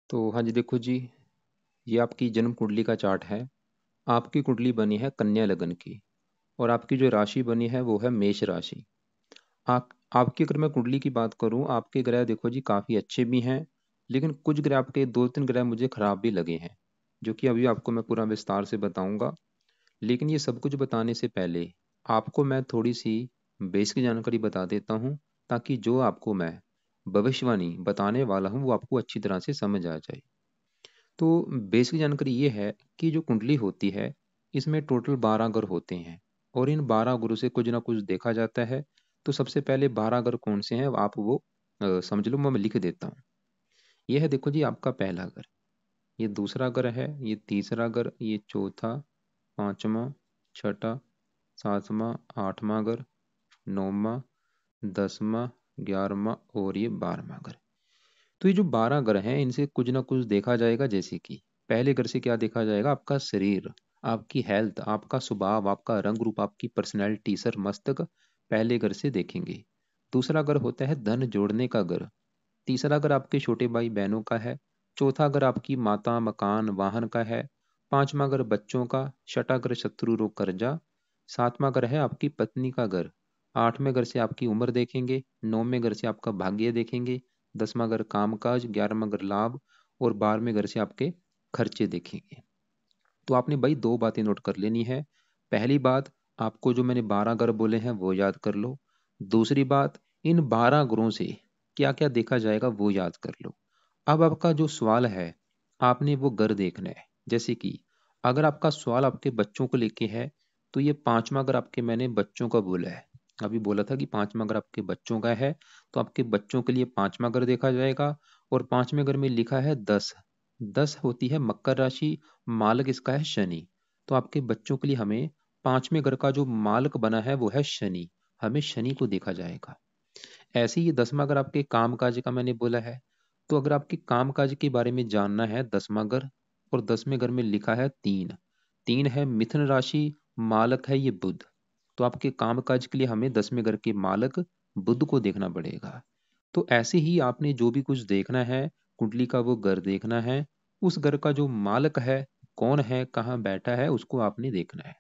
तो हाँ जी, देखो जी, ये आपकी जन्म कुंडली का चार्ट है। आपकी कुंडली बनी है कन्या लगन की और आपकी जो राशि बनी है वो है मेष राशि। आप आपकी अगर मैं कुंडली की बात करूँ, आपके ग्रह देखो जी काफ़ी अच्छे भी हैं, लेकिन कुछ ग्रह आपके 2-3 ग्रह मुझे खराब भी लगे हैं, जो कि अभी आपको मैं पूरा विस्तार से बताऊँगा। लेकिन ये सब कुछ बताने से पहले आपको मैं थोड़ी-सी बेसिक जानकारी बता देता हूँ, ताकि जो आपको मैं भविष्यवाणी बताने वाला हूँ, वो आपको अच्छी तरह से समझ आ जाए। तो बेसिक जानकारी ये है कि जो कुंडली होती है, इसमें टोटल 12 ग्रह होते हैं और इन 12 ग्रहों से कुछ ना कुछ देखा जाता है। तो सबसे पहले 12 ग्रह कौन से हैं आप वो समझ लो, मैं लिख देता हूँ। ये है देखो जी आपका पहला ग्रह, ये दूसरा ग्रह है, ये तीसरा ग्रह, ये चौथा, पांचवा, छठा, सातवां, आठवां ग्रह, नौवां, 10वां, 11वां और ये 12वां ग्रह। तो ये जो 12 ग्रह हैं, इनसे कुछ ना कुछ देखा जाएगा। जैसे कि पहले ग्रह से क्या देखा जाएगा? आपका शरीर, आपकी हेल्थ, आपका स्वभाव, आपका रंग रूप, आपकी पर्सनैलिटी, सर मस्तक पहले ग्रह से देखेंगे। दूसरा ग्रह होता है धन जोड़ने का ग्रह। तीसरा ग्रह आपके छोटे भाई बहनों का है। चौथा ग्रह आपकी माता, मकान, वाहन का है। पांचवा ग्रह बच्चों का। छठा ग्रह शत्रु, रोग, कर्जा। सातवां ग्रह है आपकी पत्नी का ग्रह। आठवें ग्रह से आपकी उम्र देखेंगे। नौवें ग्रह से आपका भाग्य देखेंगे। 10वां घर कामकाज, 11वां घर लाभ और 12वें घर से आपके खर्चे देखेंगे। तो आपने भाई दो बातें नोट कर लेनी है। पहली बात, आपको जो मैंने 12 ग्रह बोले हैं वो याद कर लो। दूसरी बात, इन 12 ग्रहों से क्या क्या देखा जाएगा वो याद कर लो। अब आपका जो सवाल है, आपने वो ग्रह देखना है। जैसे कि अगर आपका सवाल आपके बच्चों को लेके है, तो ये पांचवा ग्रह आपके मैंने बच्चों का बोला है। अभी बोला था कि पांचवा ग्रह आपके बच्चों का है, तो आपके बच्चों के लिए पांचवा ग्रह देखा जाएगा। और पांचवें ग्रह में लिखा है 10। 10 होती है मकर राशि, मालक इसका है शनि। तो आपके बच्चों के लिए हमें पांचवें घर का जो मालक बना है वो है शनि। हमें शनि को देखा जाएगा। ऐसे ही 10वां घर आपके कामकाज का मैंने बोला है। तो अगर आपके कामकाज के बारे में जानना है, 10वां घर, और 10वें घर में लिखा है 3। 3 है मिथुन राशि, मालक है ये बुध। तो आपके कामकाज के लिए हमें 10वें घर के मालक बुध को देखना पड़ेगा। तो ऐसे ही आपने जो भी कुछ देखना है, कुंडली का वो घर देखना है। उस घर का जो मालक है, कौन है, कहाँ बैठा है, उसको आपने देखना है।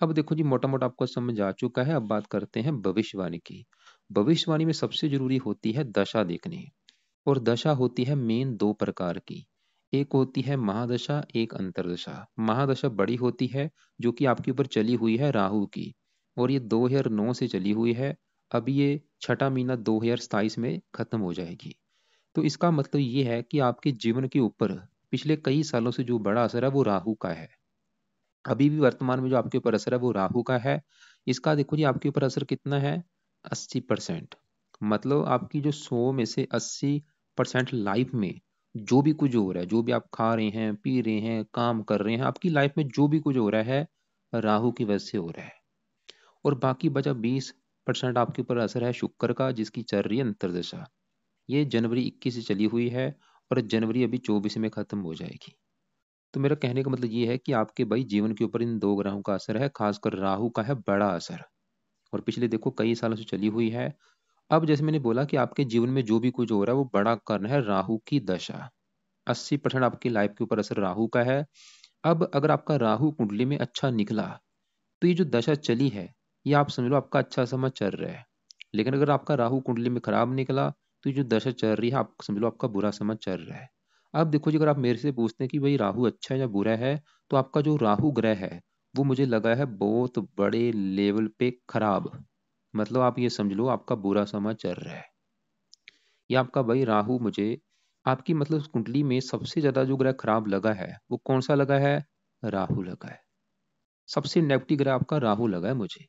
अब देखो जी, मोटा मोटा आपको समझ आ चुका है। अब बात करते हैं भविष्यवाणी की। भविष्यवाणी में सबसे जरूरी होती है दशा देखनी। और दशा होती है मेन दो प्रकार की। एक होती है महादशा, एक अंतरदशा। महादशा बड़ी होती है, जो कि आपके ऊपर चली हुई है राहु की, और ये 2009 से चली हुई है। अब ये छठा महीना 2027 में खत्म हो जाएगी। तो इसका मतलब ये है कि आपके जीवन के ऊपर पिछले कई सालों से जो बड़ा असर है वो राहु का है। अभी भी वर्तमान में जो आपके ऊपर असर है वो राहु का है। इसका देखो जी आपके ऊपर असर कितना है? 80%। मतलब आपकी जो 100 में से 80% लाइफ में जो भी कुछ हो रहा है, जो भी आप खा रहे हैं, पी रहे हैं, काम कर रहे हैं, आपकी लाइफ में जो भी कुछ हो रहा है, राहु की वजह से हो रहा है। और बाकी बचा 20% आपके ऊपर असर है शुक्र का, जिसकी चल रही है अंतरदशा। ये जनवरी 21 से चली हुई है और जनवरी अभी 24 में खत्म हो जाएगी। तो मेरा कहने का मतलब ये है कि आपके भाई जीवन के ऊपर इन दो ग्रहों का असर है, खासकर राहु का है बड़ा असर। और पिछले देखो कई सालों से चली हुई है। अब जैसे मैंने बोला कि आपके जीवन में जो भी कुछ हो रहा है वो बड़ा कारण है राहु की दशा। 80% आपकी लाइफ के ऊपर असर राहु का है। अब अगर आपका राहु कुंडली में अच्छा निकला, तो ये जो दशा चली है, ये आप समझ लो आपका अच्छा समय चल रहा है। लेकिन अगर आपका राहु कुंडली में खराब निकला, तो ये जो दशा चल रही है आप समझ लो आपका बुरा समय चल रहा है। अब देखो जी, अगर आप मेरे से पूछते हैं कि भाई राहु अच्छा है या बुरा है, तो आपका जो राहु ग्रह है वो मुझे लगा है बहुत बड़े लेवल पे खराब। मतलब आप ये समझ लो आपका बुरा समय चल रहा है। ये आपका भाई राहु मुझे आपकी मतलब उस कुंडली में सबसे ज्यादा जो ग्रह खराब लगा है वो कौन सा लगा है? राहु लगा है। सबसे नेगेटिव ग्रह आपका राहु लगा है मुझे।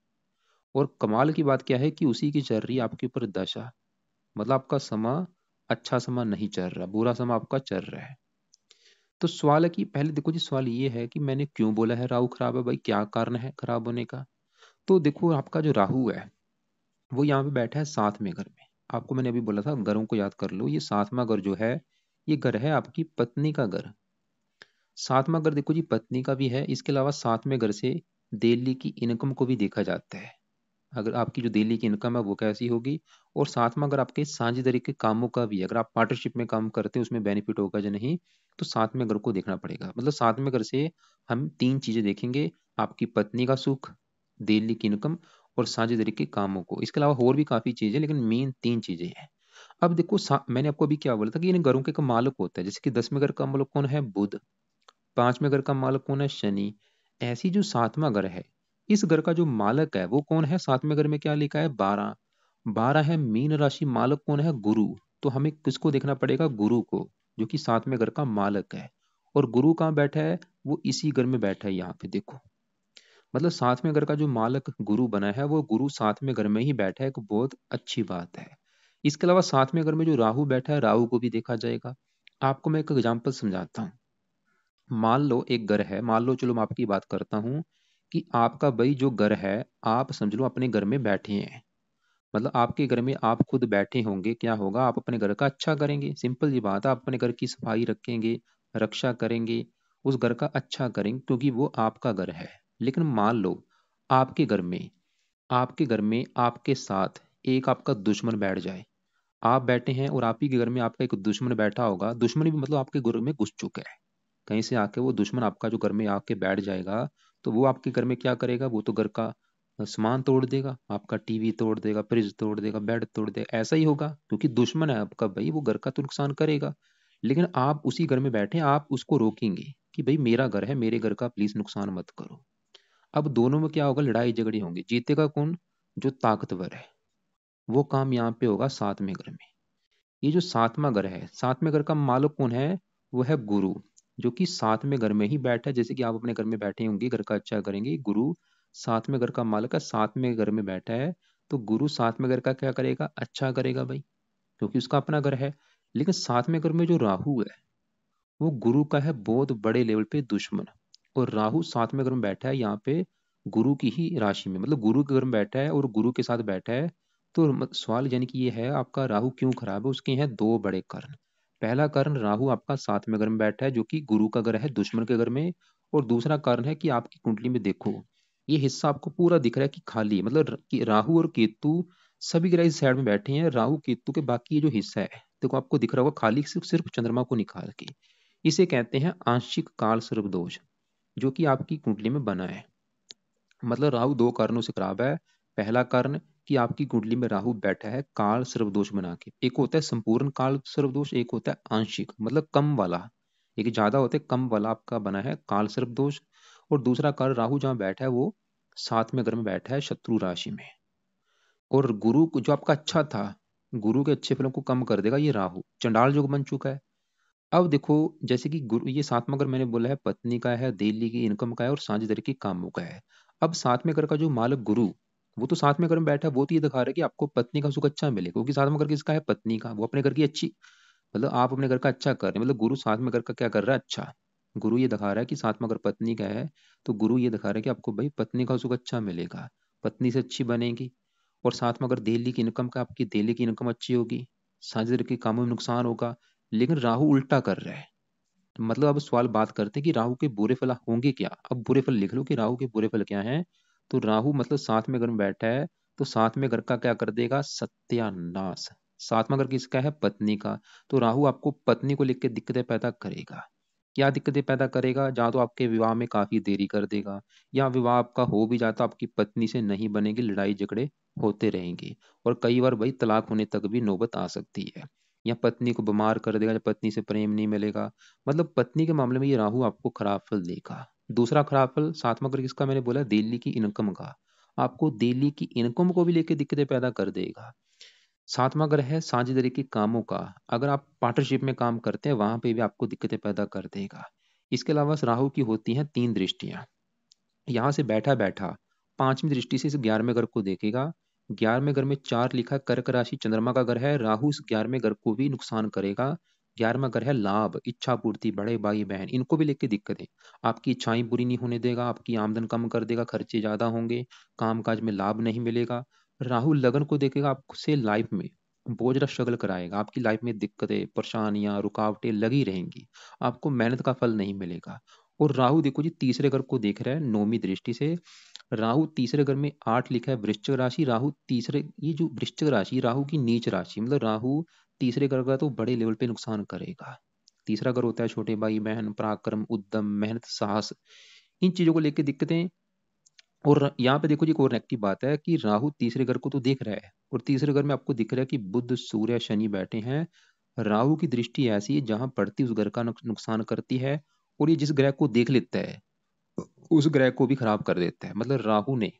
और कमाल की बात क्या है कि उसी की चल रही है आपके ऊपर दशा। मतलब आपका समय अच्छा समय नहीं चल रहा, बुरा समय आपका चल रहा है। तो सवाल है कि पहले देखो जी, सवाल ये है कि मैंने क्यों बोला है राहु खराब है, भाई क्या कारण है खराब होने का? तो देखो आपका जो राहु है वो यहाँ पे बैठा है 7वें घर में। आपको मैंने अभी बोला था घरों को याद कर लो। ये 7वां घर जो है, ये घर है आपकी पत्नी का घर। 7वां घर देखो जी पत्नी का भी है, इसके अलावा 7वें घर से दिल्ली की इनकम को भी देखा जाता है। अगर आपकी जो डेली की इनकम है वो कैसी होगी, और साथ में अगर आपके साझेदारी के कामों का भी, अगर आप पार्टनरशिप में काम करते हैं उसमें बेनिफिट होगा या नहीं, तो साथ में घर को देखना पड़ेगा। मतलब साथ में घर से हम तीन चीजें देखेंगे, आपकी पत्नी का सुख, डेली की इनकम, और साझेदारी के कामों को। इसके अलावा और भी काफी चीजें, लेकिन मेन तीन चीजें हैं। अब देखो मैंने आपको अभी क्या बोला था कि इन घरों के का मालिक होता है, जैसे कि 10वें घर का मालिक कौन है, बुध। 5वें घर का मालिक कौन है, शनि। ऐसी जो 7वां घर है, इस घर का जो मालिक है वो कौन है, 7वें घर में क्या लिखा है, 12। 12 है मीन राशि, मालिक कौन है, गुरु। तो हमें किसको देखना पड़ेगा, गुरु को, जो कि 7वें घर का मालिक है। और गुरु कहाँ बैठा है, वो इसी घर में बैठा है, यहाँ पे देखो। मतलब 7वें घर का जो मालिक गुरु बना है, वो गुरु 7वें घर में ही बैठा है, एक बहुत अच्छी बात है। इसके अलावा 7वें घर में जो राहु बैठा है, राहु को भी देखा जाएगा। आपको मैं एक एग्जाम्पल समझाता हूँ। मान लो एक घर है, मान लो, चलो मैं आपकी बात करता हूँ कि आपका भाई जो घर है, आप समझ लो अपने घर में बैठे हैं। मतलब आपके घर में आप खुद बैठे होंगे, क्या होगा, आप अपने घर का अच्छा करेंगे, सिंपल सी बात है। आप अपने घर की सफाई रखेंगे, रक्षा करेंगे, उस घर का अच्छा करेंगे, क्योंकि वो आपका घर है। लेकिन मान लो आपके घर में, आपके घर में आपके साथ एक आपका दुश्मन बैठ जाए। आप बैठे हैं और आप ही के घर में आपका एक दुश्मन बैठा होगा, दुश्मन भी मतलब आपके घर में घुस चुका है। कहीं से आके वो दुश्मन आपका जो घर में आके बैठ जाएगा, तो वो आपके घर में क्या करेगा, वो तो घर का सामान तोड़ देगा, आपका टीवी तोड़ देगा, फ्रिज तोड़ देगा, बेड तोड़ देगा। ऐसा ही होगा, क्योंकि दुश्मन है आपका भाई, वो घर का तो नुकसान करेगा। लेकिन आप उसी घर में बैठे हैं, आप उसको रोकेंगे कि भाई मेरा घर है, मेरे घर का प्लीज नुकसान मत करो। अब दोनों में क्या होगा, लड़ाई झगड़ी होंगी। जीतेगा कौन, जो ताकतवर है। वो काम यहाँ पे होगा 7वें घर में। ये जो 7वां घर है, 7वें घर का मालिक कौन है, वो है गुरु, जो कि 7वें घर में ही बैठा है। जैसे कि आप अपने घर में बैठे होंगे, घर का अच्छा करेंगे, गुरु 7वें घर का मालिक है, 7वें घर में बैठा है। तो गुरु 7वें घर का क्या करेगा, अच्छा करेगा भाई, क्योंकि उसका अपना घर है। लेकिन 7वें घर में जो राहु है, वो गुरु का है बहुत बड़े लेवल पे दुश्मन। और राहु 7वें घर में बैठा है यहाँ पे, गुरु की ही राशि में, मतलब गुरु के घर में बैठा है और गुरु के साथ बैठा है। तो सवाल यानी कि ये है, आपका राहु क्यों खराब है, उसके हैं दो बड़े कारण। पहला कारण, राहु आपका 7वें घर में बैठा है, जो कि गुरु का घर है, दुश्मन के घर में। और दूसरा कारण है कि आपकी कुंडली में देखो, ये हिस्सा आपको पूरा दिख रहा है कि खाली है। मतलब कि राहु और केतु सभी ग्रह इस साइड में बैठे हैं, राहु केतु के बाकी ये जो हिस्सा है, देखो आपको दिख रहा होगा खाली, सिर्फ सिर्फ चंद्रमा को निकाल के। इसे कहते हैं आंशिक काल सर्प दोष, जो कि आपकी कुंडली में बना है। मतलब राहु दो कारणों से खराब है। पहला कारण कि आपकी कुंडली में राहु बैठा है काल सर्प दोष बना के। एक होता है संपूर्ण काल सर्प दोष, एक होता है आंशिक, मतलब कम वाला। एक ज्यादा होता है, कम वाला आपका बना है काल सर्प दोष। और दूसरा कारण, राहु जहाँ बैठा है वो 7वें घर में बैठा है, शत्रु राशि में। और गुरु जो आपका अच्छा था, गुरु के अच्छे फलों को कम कर देगा ये राहु, चंडाल योग बन चुका है। अब देखो, जैसे कि गुरु, ये 7वां घर मैंने बोला है पत्नी का है, डेली की इनकम का है, और साझेदारी के कामों का है। अब 7वें घर का जो मालिक गुरु, वो तो 7वें घर में बैठा है, वो तो ये दिखा रहा है कि आपको पत्नी का सुख अच्छा मिले, क्योंकि 7वां घर किसका है, पत्नी का। वो अपने घर की अच्छी, मतलब आप अपने घर का अच्छा कर रहे हैं, मतलब गुरु 7वें घर का क्या कर रहा है, अच्छा। गुरु ये दिखा रहा है कि 7वां घर पत्नी का है, तो गुरु ये दिखा रहा है कि आपको भाई पत्नी का सुख अच्छा मिलेगा, पत्नी से अच्छी बनेगी। और 7वां घर डेली की इनकम का, आपकी डेली की इनकम अच्छी होगी, साझेदारी के कामों में नुकसान होगा। लेकिन राहु उल्टा कर रहा है। मतलब अब सवाल बात करते हैं कि राहु के बुरे फल होंगे क्या। अब बुरे फल लिख लो कि राहु के बुरे फल क्या हैं। तो राहु मतलब 7वें घर में बैठा है, तो 7वें घर का क्या कर देगा, सत्यानाश। 7वां घर किसका है, पत्नी का। तो राहु आपको पत्नी को लेकर दिक्कतें पैदा करेगा। क्या दिक्कतें पैदा करेगा, जहाँ तो आपके विवाह में काफी देरी कर देगा, या विवाह आपका हो भी जाता आपकी पत्नी से नहीं बनेगी, लड़ाई झगड़े होते रहेंगे। और कई बार भाई तलाक होने तक भी नौबत आ सकती है, या पत्नी को बीमार कर देगा, या पत्नी से प्रेम नहीं मिलेगा। मतलब पत्नी के मामले में ये राहु आपको खराब फल देगा। दूसरा खराब फल 7वां घर किसका, मैंने बोला दिल्ली की इनकम का। आपको दिल्ली की इनकम को भी लेके दिक्कतें पैदा कर देगा। 7वां घर है साझेदारी के कामों का, अगर आप पार्टनरशिप में काम करते हैं वहां पे भी आपको दिक्कतें पैदा कर देगा। इसके अलावा राहु की होती हैं 3 दृष्टियां। यहाँ से बैठा बैठा 5वीं दृष्टि से इस 11वें घर को देखेगा। 11वें घर में 4 लिखा, कर्क राशि चंद्रमा का घर है, राहु इस 11वें घर को भी नुकसान करेगा। 11वां घर है लाभ, इच्छा पूर्ति, बड़े भाई बहन, इनको भी लेके दिक्कत है। आपकी इच्छाएं पूरी नहीं होने देगा, आपकी आमदन कम कर देगा, खर्चे ज्यादा होंगे, कामकाज में लाभ नहीं मिलेगा। राहु लगन को देखेगा, आपसे लाइफ में बोझ स्ट्रगल कराएगा, आपकी लाइफ में दिक्कतें, परेशानियां, रुकावटें लगी रहेंगी, आपको मेहनत का फल नहीं मिलेगा। और राहु देखो जी तीसरे घर को देख रहा है 9वीं दृष्टि से, राहु तीसरे घर में 8 लिखा है, वृश्चिक राशि। राहु तीसरे, ये जो वृश्चिक राशि, राहु की नीच राशि, मतलब राहु तीसरे घर का तो बड़े लेवल पे नुकसान करेगा। तीसरा घर होता है छोटे भाई बहन, पराक्रम, उद्यम, मेहनत, साहस, इन चीजों को लेकर दिक्कतें। और यहाँ पे देखो जी, एक और नेगेटिव बात है कि राहु तीसरे घर को तो देख रहा है, और तीसरे घर में आपको दिख रहा है कि बुध, सूर्य, शनि बैठे हैं। राहु की दृष्टि ऐसी है जहां पड़ती उस घर का नुकसान करती है, और ये जिस ग्रह को देख लेता है उस ग्रह को भी खराब कर देता है। मतलब राहु ने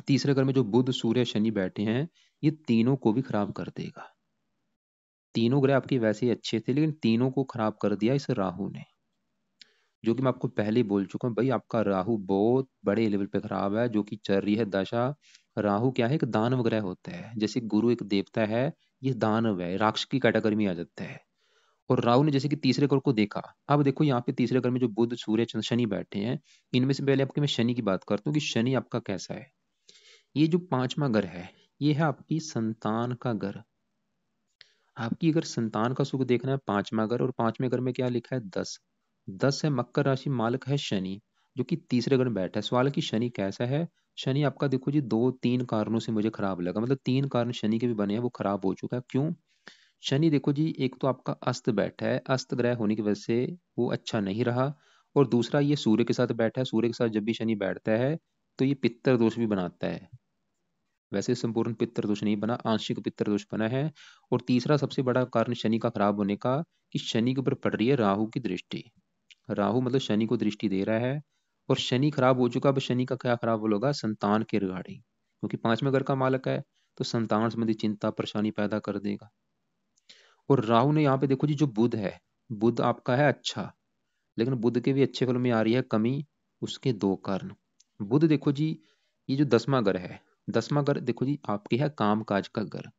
तीसरे घर में जो बुध, सूर्य, शनि बैठे हैं, ये तीनों को भी खराब कर देगा। तीनों ग्रह आपके वैसे ही अच्छे थे, लेकिन तीनों को खराब कर दिया इस राहु ने। जो कि मैं आपको पहले ही बोल चुका हूँ भाई, आपका राहु बहुत बड़े लेवल पे खराब है, जो कि चल रही है दशा। राहु क्या है, एक दानव ग्रह होता है, जैसे गुरु एक देवता है, ये दानव है, राक्षस की कैटेगरी में आ जाता है। और राहु ने जैसे कि तीसरे घर को देखा। अब देखो यहाँ पे तीसरे घर में जो बुध, सूर्य, चंद्र, शनि बैठे हैं, इनमें से पहले आपके मैं शनि की बात करता हूँ कि शनि आपका कैसा है। ये जो पांचवा घर है, ये है आपकी संतान का घर। आपकी अगर संतान का सुख देखना है, पांचवा घर, और पांचवें घर में क्या लिखा है, 10। 10 है, मकर राशि, मालक है शनि, जो कि तीसरे घर में बैठा है। सवाल है कि शनि कैसा है। शनि आपका देखो जी, 2-3 कारणों से मुझे खराब लगा, मतलब 3 कारण शनि के भी बने हैं, वो खराब हो चुका है। क्यों? शनि देखो जी, एक तो आपका अस्त बैठा है, अस्त ग्रह होने की वजह से वो अच्छा नहीं रहा। और दूसरा, ये सूर्य के साथ बैठा है, सूर्य के साथ जब भी शनि बैठता है तो ये पित्तर दोष भी बनाता है। वैसे संपूर्ण पितृ दोष नहीं बना, आंशिक पितृ दोष बना है। और तीसरा सबसे बड़ा कारण शनि का खराब होने का, कि शनि के ऊपर पड़ रही है राहु की दृष्टि। राहु मतलब शनि को दृष्टि दे रहा है, और शनि खराब हो चुका। अब शनि का क्या खराब होगा, संतान के रिगार्डिंग, क्योंकि पांचवें घर का मालक है, तो संतान संबंधी चिंता परेशानी पैदा कर देगा। और राहु ने यहाँ पे देखो जी, जो बुध है, बुध आपका है अच्छा, लेकिन बुध के भी अच्छे फल में आ रही है कमी। उसके 2 कारण। बुध देखो जी, ये जो 10वां घर है, 10वां घर देखो जी आपके है काम काज का घर,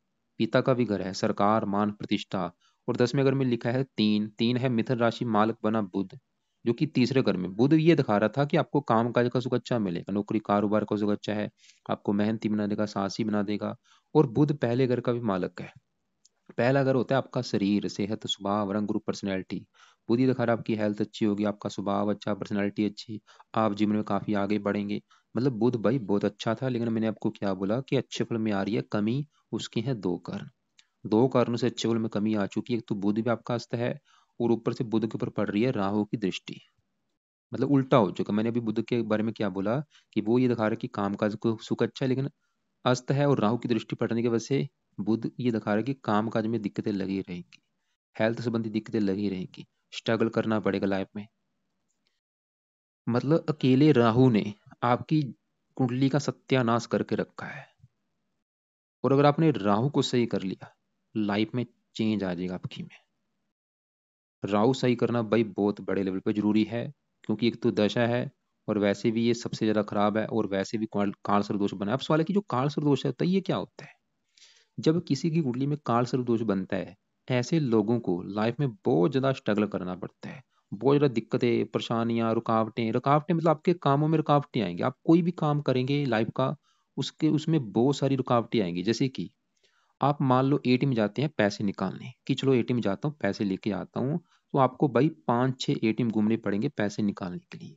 पिता का भी घर है, सरकार, मान, प्रतिष्ठा। और 10वें घर में लिखा है 3। 3 है मिथुन राशि, मालक बना बुध, जो कि तीसरे घर में। बुध ये दिखा रहा था कि आपको काम काज का सुख अच्छा मिलेगा, नौकरी कारोबार का सुख अच्छा है, आपको मेहनती बना देगा, साहसी बना देगा। और बुध पहले घर का भी मालक है। पहला अगर होता है आपका शरीर, सेहत, स्वभाव, रंग रूप, पर्सनैलिटी। बुद्धि दिखा रहा है आपकी हेल्थ अच्छी होगी, आपका स्वभाव अच्छा, पर्सनैलिटी अच्छी, आप जीवन में काफी आगे बढ़ेंगे। मतलब बुध भाई बहुत अच्छा था, लेकिन मैंने आपको क्या बोला कि अच्छे फल में आ रही है कमी। उसके हैं 2 कारण। 2 कारणों से अच्छे फल में कमी आ चुकी है। एक तो बुध भी आपका अस्त है, और ऊपर से बुध के ऊपर पड़ रही है राहु की दृष्टि। मतलब उल्टा हो चुका। मैंने अभी बुध के बारे में क्या बोला, कि वो ये दिखा रहा है कि कामकाज को सुख अच्छा है, लेकिन अस्त है और राहु की दृष्टि पड़ने की वजह से बुध ये दिखा रहा है कि कामकाज में दिक्कतें लगी रहेंगी, हेल्थ संबंधी दिक्कतें लगी रहेंगी, स्ट्रगल करना पड़ेगा लाइफ में। मतलब अकेले राहु ने आपकी कुंडली का सत्यानाश करके रखा है। और अगर आपने राहु को सही कर लिया, लाइफ में चेंज आ जाएगा आपकी में। राहु सही करना भाई बहुत बड़े लेवल पे जरूरी है, क्योंकि एक तो दशा है, और वैसे भी ये सबसे ज्यादा खराब है, और वैसे भी काल सर्प दोष बना है। अब सवाल है कि जो काल सर्प दोष है, ये क्या होता है। जब किसी की कुंडली में काल सर्प दोष बनता है, ऐसे लोगों को लाइफ में बहुत ज्यादा स्ट्रगल करना पड़ता है, बहुत ज्यादा दिक्कतें, परेशानियां, रुकावटें। रुकावटें मतलब आपके कामों में रुकावटें आएंगी। आप कोई भी काम करेंगे लाइफ का, उसके उसमें बहुत सारी रुकावटें आएंगी। जैसे कि आप मान लो एटीएम जाते हैं पैसे निकालने, कि चलो एटीएम जाता हूँ पैसे लेके आता हूँ, तो आपको भाई 5-6 एटीएम घूमने पड़ेंगे पैसे निकालने के लिए।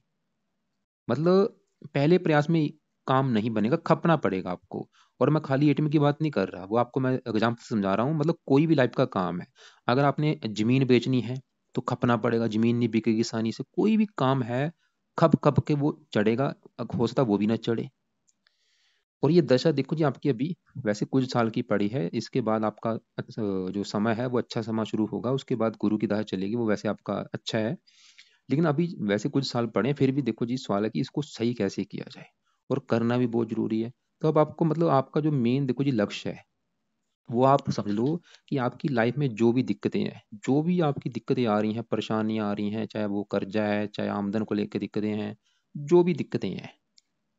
मतलब पहले प्रयास में काम नहीं बनेगा, खपना पड़ेगा आपको। और मैं खाली एटीएम की बात नहीं कर रहा, वो आपको मैं एग्जाम्पल समझा रहा हूँ। मतलब कोई भी लाइफ का काम है, अगर आपने जमीन बेचनी है तो खपना पड़ेगा, जमीन नहीं बिकेगी आसानी से। कोई भी काम है, खप खप के वो चढ़ेगा, हो सकता वो भी ना चढ़े। और ये दशा देखो जी आपकी अभी वैसे कुछ साल की पड़ी है, इसके बाद आपका जो समय है वो अच्छा समय शुरू होगा। उसके बाद गुरु की दशा चलेगी, वो वैसे आपका अच्छा है। लेकिन अभी वैसे कुछ साल पड़े हैं, फिर भी देखो जी सवाल है कि इसको सही कैसे किया जाए, और करना भी बहुत जरूरी है। तो अब आपको मतलब आपका जो मेन देखो जी लक्ष्य है, वो आप समझ लो कि आपकी लाइफ में जो भी दिक्कतें हैं, जो भी आपकी दिक्कतें आ रही हैं, परेशानियां आ रही हैं, चाहे वो कर्जा है, चाहे आमदन को लेकर दिक्कतें हैं, जो भी दिक्कतें हैं,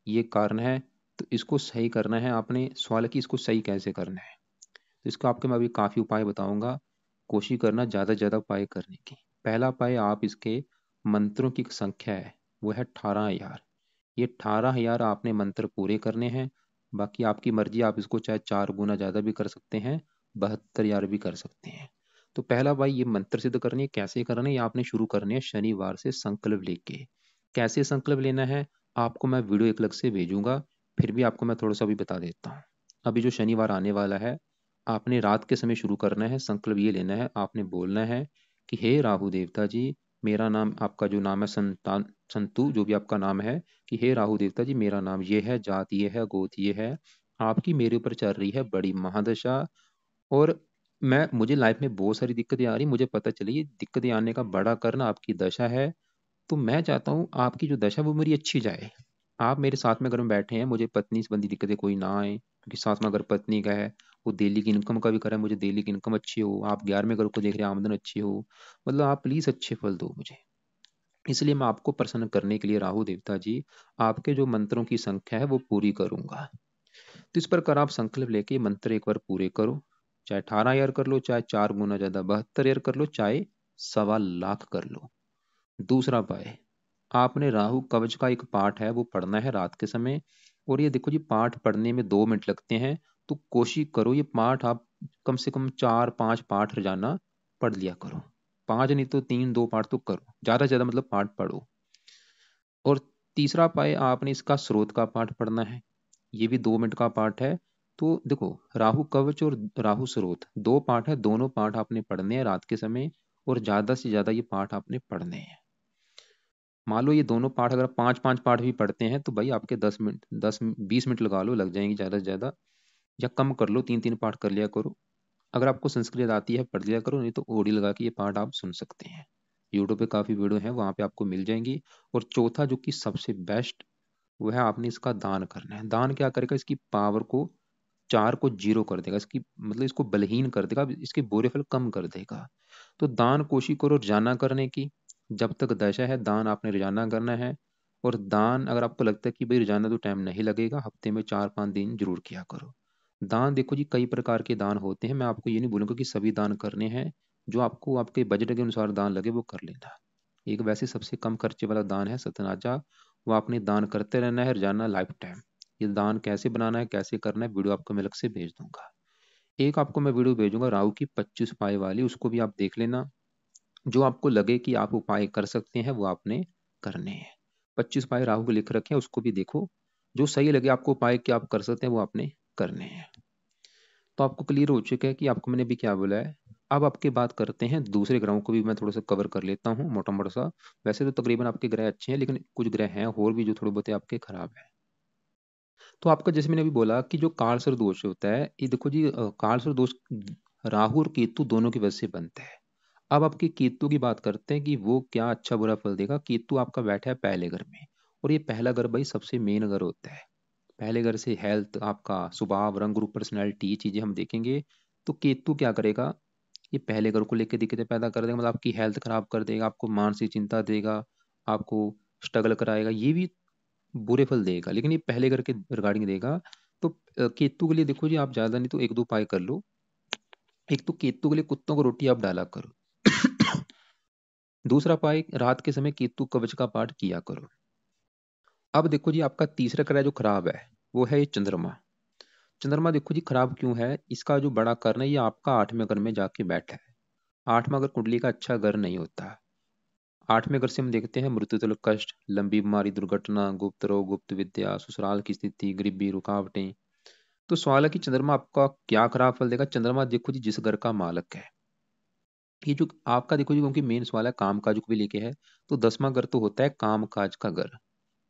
ये कारण है। तो इसको सही करना है आपने। सवाल है कि इसको सही कैसे करना है। तो इसको आपके मैं अभी काफ़ी उपाय बताऊंगा। कोशिश करना ज़्यादा से ज़्यादा उपाय करने की। पहला उपाय, आप इसके मंत्रों की संख्या है वो है 18,000। ये 18,000 आपने मंत्र पूरे करने हैं। बाकी आपकी मर्जी, आप इसको चाहे 4 गुना ज़्यादा भी कर सकते हैं, 72,000 भी कर सकते हैं। तो पहला भाई ये मंत्र सिद्ध करनी है। कैसे करना है, ये आपने शुरू करने हैं शनिवार से संकल्प लेके। कैसे संकल्प लेना है, आपको मैं वीडियो एक अलग से भेजूंगा, फिर भी आपको मैं थोड़ा सा भी बता देता हूँ। अभी जो शनिवार आने वाला है, आपने रात के समय शुरू करना है। संकल्प ये लेना है, आपने बोलना है कि हे राहु देवता जी, मेरा नाम, आपका जो नाम है संतान संतु, जो भी आपका नाम है, कि हे राहु देवता जी, मेरा नाम ये है, जात ये है, गोत ये है, आपकी मेरे ऊपर चल रही है बड़ी महादशा, और मुझे लाइफ में बहुत सारी दिक्कतें आ रही, मुझे पता चली ये दिक्कतें आने का बड़ा कारण आपकी दशा है। तो मैं चाहता हूँ आपकी जो दशा वो मेरी अच्छी जाए। आप मेरे साथ में अगर में बैठे हैं, मुझे पत्नी संबंधी दिक्कतें कोई ना आए, क्योंकि साथ में अगर पत्नी का है, वो डेली की इनकम का भी कर रहा है, मुझे डेली की इनकम अच्छी हो, आप 11वें घर को देख रहे हैं, आमदन अच्छी हो, मतलब आप प्लीज अच्छे फल दो मुझे। इसलिए मैं आपको प्रसन्न करने के लिए राहु देवता जी, आपके जो मंत्रों की संख्या है वो पूरी करूंगा। तो इस प्रकार आप संकल्प लेके मंत्र एक बार पूरे करो, चाहे 18 ईयर कर लो, चाहे 4 गुना ज्यादा 72 ईयर कर लो, चाहे 1.25 लाख कर लो। दूसरा पाए, आपने राहु कवच का एक पाठ है वो पढ़ना है रात के समय। और ये देखो जी, पाठ पढ़ने में 2 मिनट लगते हैं, तो कोशिश करो ये पाठ आप कम से कम 4-5 पाठ रोजाना पढ़ लिया करो। 5 नहीं तो 3-2 पाठ तो करो, ज्यादा से ज्यादा मतलब पाठ पढ़ो। और तीसरा पाए, आपने इसका स्रोत का पाठ पढ़ना है, ये भी 2 मिनट का पाठ है। तो देखो, राहु कवच और राहु स्रोत 2 पाठ है, दोनों पाठ आपने पढ़ने हैं रात के समय, और ज्यादा से ज्यादा ये पाठ आपने पढ़ने हैं। मान लो ये दोनों पाठ अगर 5-5 पाठ भी पढ़ते हैं, तो भाई आपके 10 मिनट, 10-20 मिनट लगा लो, लग जाएंगे ज़्यादा से ज़्यादा, या कम कर लो, 3-3 पाठ कर लिया करो। अगर आपको संस्कृत आती है पढ़ लिया करो, नहीं तो ओडी लगा के ये पाठ आप सुन सकते हैं। यूट्यूब पे काफ़ी वीडियो हैं, वहाँ पे आपको मिल जाएंगी। और चौथा जो कि सबसे बेस्ट, वो है आपने इसका दान करना है। दान क्या करेगा, इसकी पावर को 4 को 0 कर देगा, इसकी मतलब इसको बलहीन कर देगा, इसके बुरे फल कम कर देगा। तो दान कोशिश करो रोजाना करने की, जब तक दशा है दान आपने रोजाना करना है। और दान अगर आपको लगता है कि भाई रोजाना तो टाइम नहीं लगेगा, हफ्ते में 4-5 दिन जरूर किया करो। दान देखो जी, कई प्रकार के दान होते हैं, मैं आपको ये नहीं बोलूंगा कि सभी दान करने हैं। जो आपको आपके बजट के अनुसार दान लगे वो कर लेना। एक वैसे सबसे कम खर्चे वाला दान है सतनाजा, वो आपने दान करते रहना है रोजाना, लाइफ टाइम। ये दान कैसे बनाना है, कैसे करना है, वीडियो आपको मैं अलग से भेज दूंगा। एक आपको मैं वीडियो भेजूंगा राहु की 25 उपाय वाली, उसको भी आप देख लेना। जो आपको लगे कि आप उपाय कर सकते हैं वो आपने करने हैं। 25 उपाय राहु के लिख रखे हैं, उसको भी देखो। जो सही लगे आपको उपाय कि आप कर सकते हैं वो आपने करने हैं। तो आपको क्लियर हो चुका है कि आपको मैंने भी क्या बोला है। अब आपके बात करते हैं दूसरे ग्रहों को भी मैं थोड़ा सा कवर कर लेता हूँ, मोटा मोटा सा। वैसे तो तकरीबन आपके ग्रह अच्छे हैं, लेकिन कुछ ग्रह हैं और भी जो थोड़े बहुत आपके खराब है। तो आपका जैसे मैंने अभी बोला कि जो कालसर्प दोष होता है, ये देखो जी, कालसर्प दोष राहु और केतु दोनों की वजह से बनता है। अब आपके केतु की बात करते हैं कि वो क्या अच्छा बुरा फल देगा। केतु आपका बैठा है पहले घर में, और ये पहला घर भाई सबसे मेन घर होता है। पहले घर से हेल्थ, आपका स्वभाव, रंग रूप, पर्सनैलिटी, ये चीजें हम देखेंगे। तो केतु क्या करेगा, ये पहले घर को लेकर दिक्कतें पैदा कर देगा, मतलब आपकी हेल्थ खराब कर देगा, आपको मानसिक चिंता देगा, आपको स्ट्रगल कराएगा, ये भी बुरे फल देगा, लेकिन ये पहले घर के रिगार्डिंग देगा। तो केतु के लिए देखो जी, आप ज्यादा नहीं तो 1-2 उपाय कर लो। एक तो केतु के लिए कुत्तों को रोटी आप डाला करो। दूसरा उपाय, रात के समय केतु कवच का पाठ किया करो। अब देखो जी, आपका तीसरा ग्रह जो खराब है वो है ये चंद्रमा। चंद्रमा देखो जी खराब क्यों है, इसका जो बड़ा कारण है, ये आपका 8वें घर में जाके बैठा है। 8वां घर कुंडली का अच्छा घर नहीं होता। 8वें घर से हम देखते हैं मृत्यु तल कष्ट, लंबी बीमारी, दुर्घटना, गुप्त रोग, गुप्त विद्या, ससुराल की स्थिति, गरीबी, रुकावटें। तो सवाल है कि चंद्रमा आपका क्या खराब फल देगा। चंद्रमा देखो जी जिस घर का मालक है, ये जो आपका देखो जी, क्योंकि मेन सवाल है काम काज को भी लेके है, तो 10वां घर तो होता है काम काज का घर।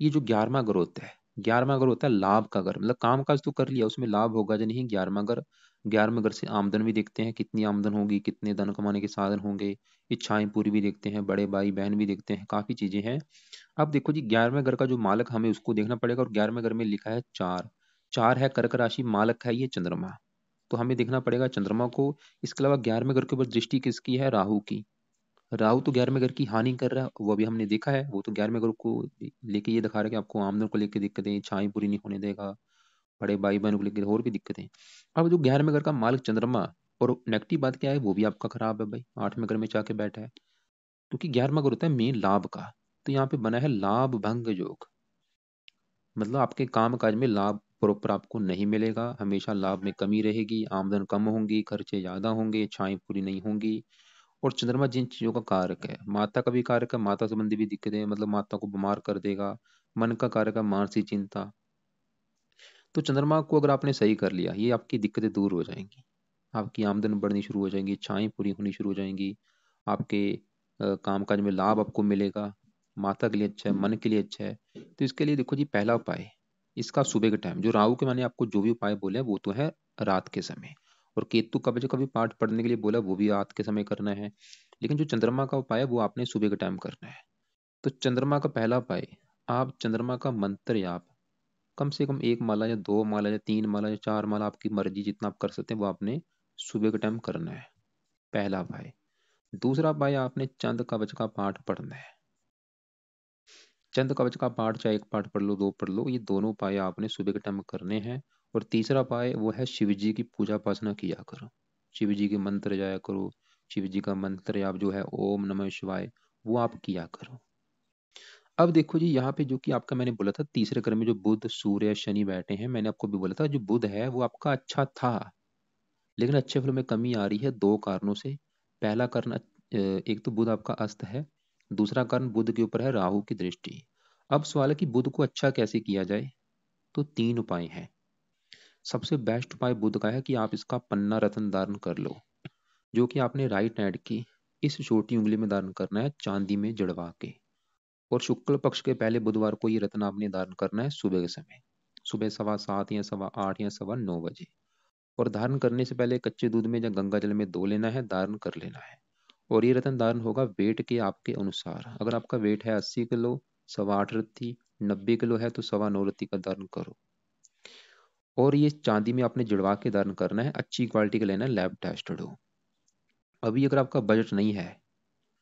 ये जो 11वां घर होता है, 11वां घर होता है लाभ का घर, मतलब काम काज तो कर लिया, उसमें लाभ होगा या नहीं। 11वां घर, 11वें घर से आमदन भी देखते हैं, कितनी आमदन होगी, कितने धन कमाने के साधन होंगे, इच्छाएं पूरी भी देखते हैं, बड़े भाई बहन भी देखते हैं, काफी चीजें हैं। अब देखो जी, 11वें घर का जो मालक हमें उसको देखना पड़ेगा, और 11वें घर में लिखा है 4। 4 है कर्क राशि, मालक है ये चंद्रमा। तो हमें देखना पड़ेगा चंद्रमा को। इसके अलावा 11वें घर के ऊपर दृष्टि किसकी है, राहु की। राहु तो 11वें घर की हानि कर रहा है, वो भी हमने देखा है, वो तो 11वें घर को लेके ये दिखा रहा है कि आपको आमदन को लेकर दिक्कतें, इच्छाएं पूरी नहीं होने देगा, बड़े भाई बहन को लेकर और भी दिक्कतें। अब जो 11वें घर का मालिक चंद्रमा, और नेगेटिव बात क्या है, वो भी आपका खराब है भाई, 8वें घर में जाके बैठा है। क्योंकि 11वां घर होता है मेन लाभ का। तो यहाँ पे बना है लाभ भंग योग, मतलब आपके काम काज में लाभ प्रॉपर आपको नहीं मिलेगा, हमेशा लाभ में कमी रहेगी, आमदन कम होंगी, खर्चे ज्यादा होंगे, इच्छाएं पूरी नहीं होंगी। और चंद्रमा जिन चीजों का कारक है, माता का भी कारक है, माता संबंधी भी दिक्कतें, मतलब माता को बीमार कर देगा, मन का कारक है मानसिक चिंता। तो चंद्रमा को अगर आपने सही कर लिया, ये आपकी दिक्कतें दूर हो जाएंगी, आपकी आमदन बढ़नी शुरू हो जाएंगी, इच्छाएं पूरी होनी शुरू हो जाएंगी, आपके कामकाज में लाभ आपको मिलेगा, माता के लिए अच्छा है, मन के लिए अच्छा है। तो इसके लिए देखो जी, पहला उपाय इसका सुबह के टाइम, जो राहु के मैंने आपको जो भी उपाय बोले वो तो है रात के समय, और केतु का जो कभी पाठ पढ़ने के लिए बोला वो भी रात के समय करना है, लेकिन जो चंद्रमा का उपाय है वो आपने सुबह के टाइम करना है। तो चंद्रमा का पहला उपाय, आप चंद्रमा का मंत्र जाप कम से कम 1 माला या 2 माला या 3 माला या 4 माला, आपकी मर्जी जितना आप कर सकते हैं वो आपने सुबह के टाइम करना है, पहला उपाय। दूसरा उपाय, आपने चंद कवच का पाठ पढ़ना है। चंद कवच का पाठ चाहे 1 पाठ पढ़ लो, 2 पढ़ लो, ये दोनों उपाय आपने सुबह के टाइम करने हैं। और तीसरा उपाय वो है शिव जी की पूजा उपासना किया करो, शिव जी के मंत्र जाया करो, शिव जी का मंत्र आप जो है ओम नमः शिवाय वो आप किया करो। अब देखो जी, यहाँ पे जो कि आपका मैंने बोला था तीसरे क्रम में जो बुध सूर्य शनि बैठे हैं, मैंने आपको भी बोला था जो बुध है वो आपका अच्छा था, लेकिन अच्छे फलों में कमी आ रही है 2 कारणों से। पहला कारण एक तो बुध आपका अस्त है, दूसरा कारण बुध के ऊपर है राहु की दृष्टि। अब सवाल है कि बुध को अच्छा कैसे किया जाए, तो 3 उपाय हैं। सबसे बेस्ट उपाय बुध का है कि आप इसका पन्ना रत्न धारण कर लो, जो कि आपने राइट हैंड की इस छोटी उंगली में धारण करना है, चांदी में जड़वा के। और शुक्ल पक्ष के पहले बुधवार को ये रत्न आपने धारण करना है सुबह के समय, सुबह 7:15 या 8:15 या 9:15 बजे। और धारण करने से पहले कच्चे दूध में या गंगा जल में धो लेना है, धारण कर लेना है। और ये रत्न धारण होगा वेट के आपके अनुसार, अगर आपका वेट है 80 किलो, 8.25 रत्ती, 90 किलो है तो 9.25 रत्ती का धारण करो। और ये चांदी में आपने जड़वा के धारण करना है, अच्छी क्वालिटी का लेना है, लैब टेस्टेड हो। अभी अगर आपका बजट नहीं है,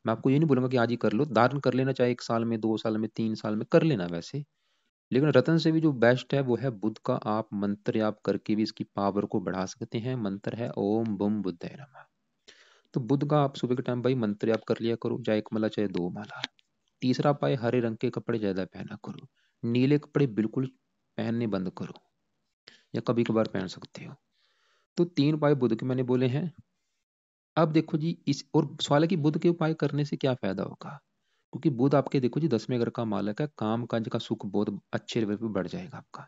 मैं आपको ये नहीं बोलूंगा कि आज ही कर लो, धारण कर लेना, चाहे 1 साल में, 2 साल में, 3 साल में कर लेना वैसे। लेकिन रतन से भी जो बेस्ट है वो है बुध का, आप मंत्र आप करके भी इसकी पावर को बढ़ा सकते हैं। मंत्र है ओम बम बुद्धाय नमः। तो बुध का आप सुबह के टाइम भाई मंत्र आप कर लिया करो, चाहे 1 माला चाहे 2 माला। तीसरा पाए, हरे रंग के कपड़े ज्यादा पहना करो, नीले कपड़े बिल्कुल पहनने बंद करो, या कभी कभार पहन सकते हो। तो 3 उपाय बुध के मैंने बोले हैं। अब देखो जी, इस और सवाल है कि बुध के उपाय करने से क्या फायदा होगा, क्योंकि बुध आपके देखो जी 10वें घर का मालक है, काम काज का सुख बहुत अच्छे लेवल पे बढ़ जाएगा आपका,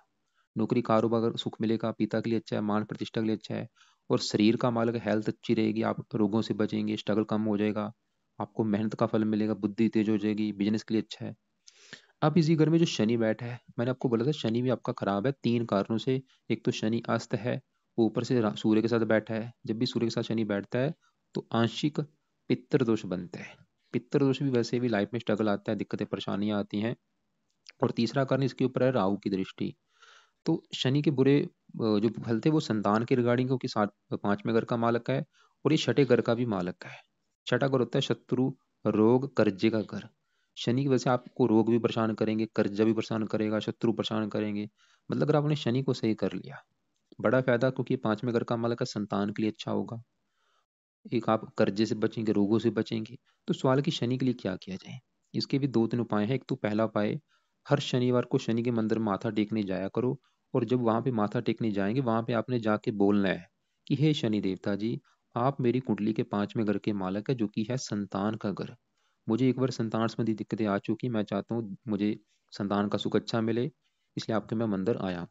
नौकरी कारोबार सुख मिलेगा, पिता के लिए अच्छा है, मान प्रतिष्ठा के लिए अच्छा है। और शरीर का मालक, हेल्थ अच्छी रहेगी, आप रोगों से बचेंगे, स्ट्रगल कम हो जाएगा, आपको मेहनत का फल मिलेगा, बुद्धि तेज हो जाएगी, बिजनेस के लिए अच्छा है। अब इसी घर में जो शनि बैठा है, मैंने आपको बोला था शनि भी आपका खराब है 3 कारणों से। एक तो शनि अस्त है, ऊपर से सूर्य के साथ बैठा है, जब भी सूर्य के साथ शनि बैठता है तो आंशिक पितृ दोष बनता है। पितृ दोष भी वैसे भी लाइफ में स्ट्रगल आता है, दिक्कतें परेशानियां आती हैं। और तीसरा कारण इसके ऊपर है राहु की दृष्टि। तो शनि के बुरे जो फल थे वो संतान के रिगार्डिंग, क्योंकि 5वें घर का मालक है, और ये छठे घर का भी मालक है। छठा घर होता है शत्रु रोग कर्जे का घर। शनि की वजह से आपको रोग भी परेशान करेंगे, कर्जा भी परेशान करेगा, शत्रु परेशान करेंगे। मतलब अगर आपने शनि को सही कर लिया, बड़ा फायदा, क्योंकि 5वें घर का मालक है, संतान के लिए अच्छा होगा, एक आप कर्जे से बचेंगे, रोगों से बचेंगे। तो सवाल है कि शनि के लिए क्या किया जाए, इसके भी 2-3 उपाय हैं। एक तो पहला उपाय, हर शनिवार को शनि के मंदिर माथा टेकने जाया करो। और जब वहां पे माथा टेकने जाएंगे, वहां पे आपने जाके बोलना है कि हे शनि देवता जी, आप मेरी कुंडली के 5वें घर के मालक है, जो कि है संतान का घर। मुझे एक बार संतान संबंधी दिक्कतें आ चुकी, मैं चाहता हूँ मुझे संतान का सुख अच्छा मिले, इसलिए आपके मैं मंदिर आया हूँ।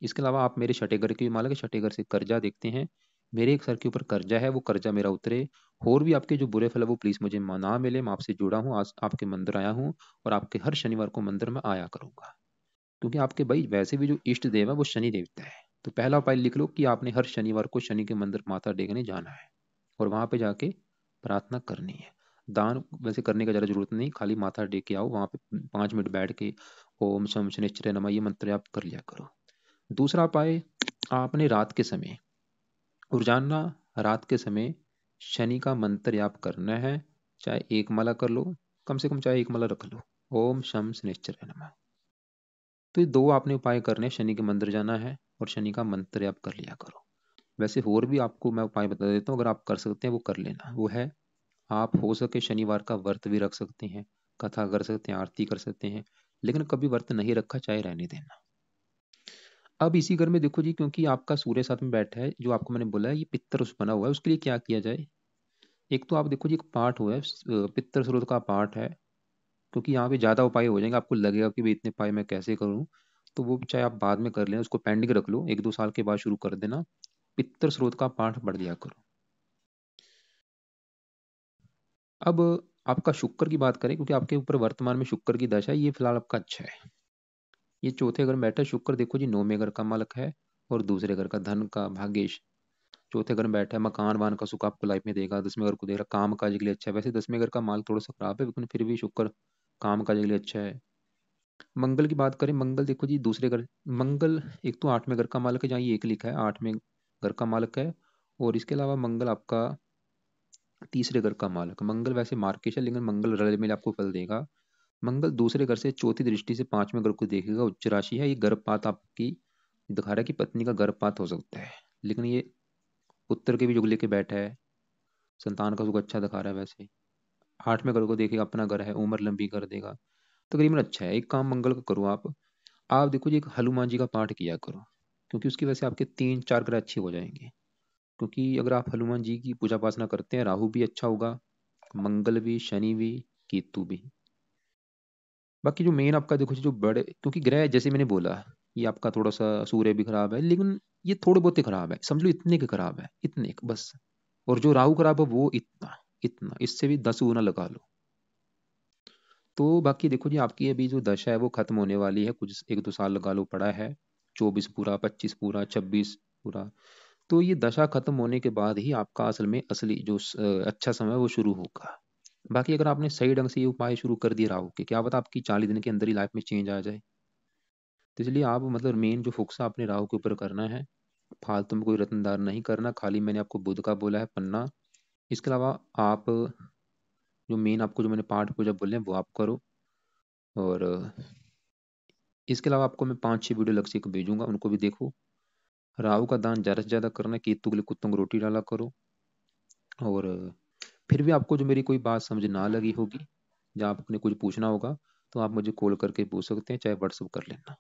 इसके अलावा आप मेरे छठे घर के भी मालक है, छठे घर से कर्जा देखते हैं, मेरे एक सर के ऊपर कर्जा है, वो कर्जा मेरा उतरे। और भी आपके जो बुरे फल है वो प्लीज मुझे ना मिले, मैं आपसे जुड़ा हूँ, आज आपके मंदिर आया हूँ, और आपके हर शनिवार को मंदिर में आया करूंगा। क्योंकि आपके भाई वैसे भी जो इष्ट देव है वो शनि देवता है। तो पहला उपाय लिख लो कि आपने हर शनिवार को शनि के मंदिर माथा टेकने जाना है, और वहां पे जाके प्रार्थना करनी है। दान वैसे करने का ज़्यादा जरूरत नहीं, खाली माथा टेक के आओ, वहां पे 5 मिनट बैठ के ओम शम शनिश्चर नमः ये मंत्र आप कर लिया करो। दूसरा उपाय, आपने रात के समय, रोजाना रात के समय शनि का मंत्र जाप करना है, चाहे 1 माला कर लो, कम से कम चाहे 1 माला रख लो, ओम शम शनिश्चराय नमः। तो ये 2 आपने उपाय करने हैं, शनि के मंदिर जाना है और शनि का मंत्र जाप कर लिया करो। वैसे और भी आपको मैं उपाय बता देता हूँ, अगर आप कर सकते हैं वो कर लेना। वो है, आप हो सके शनिवार का व्रत भी रख सकते हैं, कथा कर सकते हैं, आरती कर सकते हैं। लेकिन कभी व्रत नहीं रखा, चाहे रहने देना। अब इसी घर में देखो जी, क्योंकि आपका सूर्य साथ में बैठा है, जो आपको मैंने बोला है ये पित्तर उस बना हुआ है, उसके लिए क्या किया जाए। एक तो आप देखो जी, एक पाठ हुआ है पित्तर स्रोत का पाठ है, क्योंकि यहाँ पे ज़्यादा उपाय हो जाएंगे, आपको लगेगा कि भाई इतने उपाय मैं कैसे करूँ, तो वो चाहे आप बाद में कर लें, उसको पेंडिंग रख लो, 1-2 साल के बाद शुरू कर देना। पितर स्रोत का पाठ पढ़ दिया करो। अब आपका शुक्र की बात करें, क्योंकि आपके ऊपर वर्तमान में शुक्र की दशा है, ये फिलहाल आपका अच्छा है। ये चौथे घर में बैठा है शुक्र, देखो जी 9वें घर का मालक है और दूसरे घर का धन का भाग्येश। चौथे घर में बैठा है, मकान वान का सुख आपको लाइफ में देगा। 10वें घर को दे रहा, काम काज के लिए अच्छा है। वैसे 10वें घर का माल थोड़ा सा खराब है, लेकिन फिर भी शुक्र काम काज के लिए अच्छा है। मंगल की बात करें, मंगल देखो जी दूसरे घर, मंगल एक तो 8वें घर का मालक है, जहाँ ये एक लिखा है 8वें घर का मालक है। और इसके अलावा मंगल आपका तीसरे घर का मालक। मंगल वैसे मार्केश है, लेकिन मंगल रले मिले आपको फल देगा। मंगल दूसरे घर से चौथी दृष्टि से 5वें घर को देखेगा, उच्च राशि है। ये गर्भपात आपकी दिखा रहा है कि पत्नी का गर्भपात हो सकता है, लेकिन ये उत्तर के भी जुग लेके बैठा है, संतान का सुख अच्छा दिखा रहा है। वैसे 8वें घर को देखेगा, अपना घर है, उम्र लंबी कर देगा, तकरीबन अच्छा है। एक काम मंगल का करो आप देखो जी, एक हनुमान जी का पाठ किया करो, क्योंकि उसकी वजह से आपके 3-4 ग्रह अच्छे हो जाएंगे। क्योंकि अगर आप हनुमान जी की पूजा उपासना करते हैं, राहु भी अच्छा होगा, मंगल भी, शनि भी, केतु भी। बाकी जो मेन आपका देखो जी, जो बड़े, क्योंकि ग्रह जैसे मैंने बोला, ये आपका थोड़ा सा सूर्य भी खराब है, लेकिन ये थोड़े बहुत ही खराब है, समझ लो इतने के खराब है, इतने के बस। और जो राहु खराब है वो इतना, इतना इससे भी 10 गुना लगा लो। तो बाकी देखो जी, आपकी अभी जो दशा है वो खत्म होने वाली है, कुछ 1-2 साल लगा लो पड़ा है। 24 पूरा, 25 पूरा, 26 पूरा। तो ये दशा खत्म होने के बाद ही आपका असल में असली जो अच्छा समय है वो शुरू होगा। बाकी अगर आपने सही ढंग से ये उपाय शुरू कर दिए राहु के, क्या पता आपकी 40 दिन के अंदर ही लाइफ में चेंज आ जाए। तो इसलिए आप मतलब मेन जो फोकस आपने राहु के ऊपर करना है, फालतू में कोई रत्नदार नहीं करना। खाली मैंने आपको बुध का बोला है पन्ना। इसके अलावा आप जो मेन आपको जो मैंने पाठ पूजा बोले हैं वो आप करो। और इसके अलावा आपको मैं 5-6 वीडियो लक्ष्य को भेजूंगा, उनको भी देखो। राहु का दान ज़्यादा से ज़्यादा करना है, केतु के लिए कुत्तों को रोटी डाला करो। और फिर भी आपको जो मेरी कोई बात समझ ना लगी होगी, या आपने कुछ पूछना होगा, तो आप मुझे कॉल करके पूछ सकते हैं, चाहे व्हाट्सअप कर लेना।